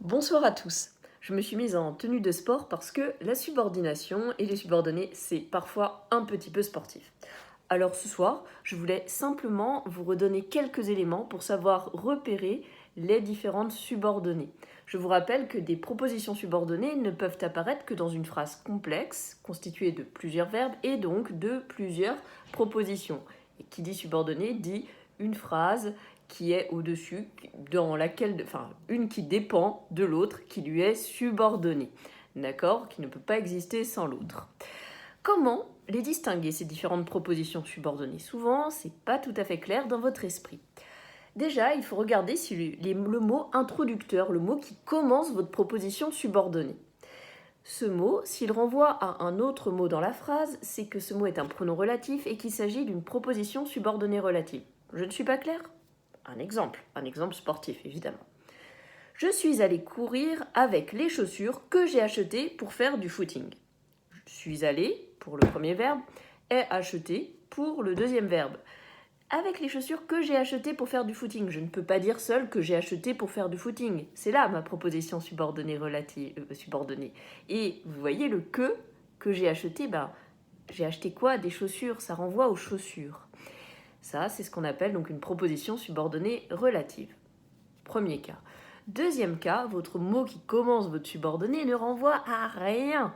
Bonsoir à tous. Je me suis mise en tenue de sport parce que la subordination et les subordonnés, c'est parfois un petit peu sportif. Alors ce soir, je voulais simplement vous redonner quelques éléments pour savoir repérer les différentes subordonnées. Je vous rappelle que des propositions subordonnées ne peuvent apparaître que dans une phrase complexe, constituée de plusieurs verbes et donc de plusieurs propositions. Et qui dit subordonnée dit une phrase qui est au-dessus, dans laquelle, enfin, une qui dépend de l'autre, qui lui est subordonnée, d'accord, qui ne peut pas exister sans l'autre. Comment les distinguer, ces différentes propositions subordonnées? Souvent, c'est pas tout à fait clair dans votre esprit. Déjà, il faut regarder si le mot introducteur, le mot qui commence votre proposition subordonnée. Ce mot, s'il renvoie à un autre mot dans la phrase, c'est que ce mot est un pronom relatif et qu'il s'agit d'une proposition subordonnée relative. Je ne suis pas claire? Un exemple sportif évidemment. Je suis allée courir avec les chaussures que j'ai achetées pour faire du footing. Je suis allée pour le premier verbe et acheté pour le deuxième verbe. Avec les chaussures que j'ai achetées pour faire du footing. Je ne peux pas dire seul que j'ai acheté pour faire du footing. C'est là ma proposition subordonnée subordonnée. Et vous voyez le que j'ai acheté, j'ai acheté quoi? Des chaussures, ça renvoie aux chaussures. Ça, c'est ce qu'on appelle donc une proposition subordonnée relative. Premier cas. Deuxième cas, votre mot qui commence votre subordonnée ne renvoie à rien.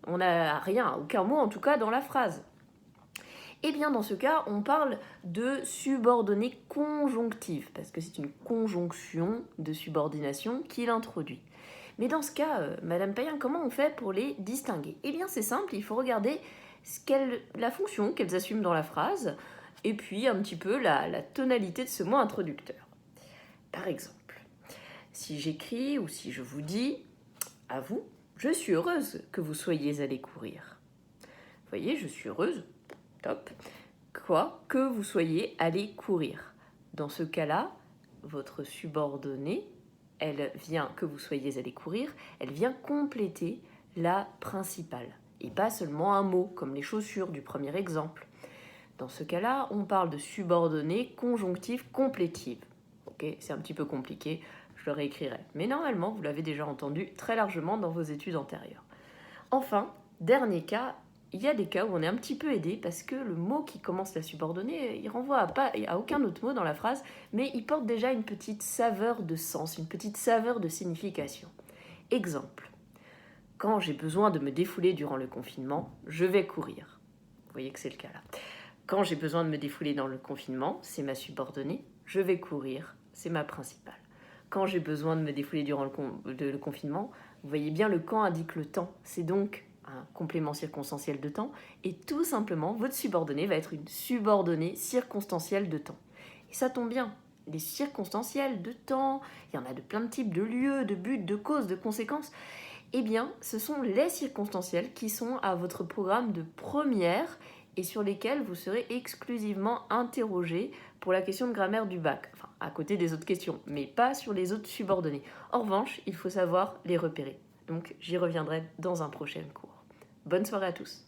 On n'a rien, aucun mot en tout cas dans la phrase. Et bien dans ce cas, on parle de subordonnée conjonctive, parce que c'est une conjonction de subordination qu'il introduit. Mais dans ce cas, Madame Payen, comment on fait pour les distinguer? Eh bien c'est simple, il faut regarder la fonction qu'elles assument dans la phrase, et puis un petit peu la tonalité de ce mot introducteur. Par exemple, si j'écris ou si je vous dis « à vous, je suis heureuse que vous soyez allé courir ». Vous voyez, je suis heureuse, top. Quoi? Que vous soyez allé courir. Dans ce cas-là, votre subordonnée, elle vient, que vous soyez allé courir, elle vient compléter la principale. Et pas seulement un mot, comme les chaussures du premier exemple. Dans ce cas-là, on parle de subordonnée conjonctive complétive. Ok, c'est un petit peu compliqué, je le réécrirai. Mais normalement, vous l'avez déjà entendu très largement dans vos études antérieures. Enfin, dernier cas, il y a des cas où on est un petit peu aidé parce que le mot qui commence la subordonnée, il renvoie à aucun autre mot dans la phrase, mais il porte déjà une petite saveur de sens, une petite saveur de signification. Exemple. Quand j'ai besoin de me défouler durant le confinement, je vais courir. Vous voyez que c'est le cas là. Quand j'ai besoin de me défouler dans le confinement, c'est ma subordonnée, je vais courir, c'est ma principale. Quand j'ai besoin de me défouler durant le confinement, vous voyez bien le quand indique le temps, c'est donc un complément circonstanciel de temps, et tout simplement, votre subordonnée va être une subordonnée circonstancielle de temps. Et ça tombe bien, les circonstanciels de temps, il y en a de plein de types, de lieux, de buts, de causes, de conséquences. Eh bien, ce sont les circonstanciels qui sont à votre programme de première et sur lesquels vous serez exclusivement interrogé pour la question de grammaire du bac, enfin à côté des autres questions, mais pas sur les autres subordonnées. En revanche, il faut savoir les repérer. Donc j'y reviendrai dans un prochain cours. Bonne soirée à tous.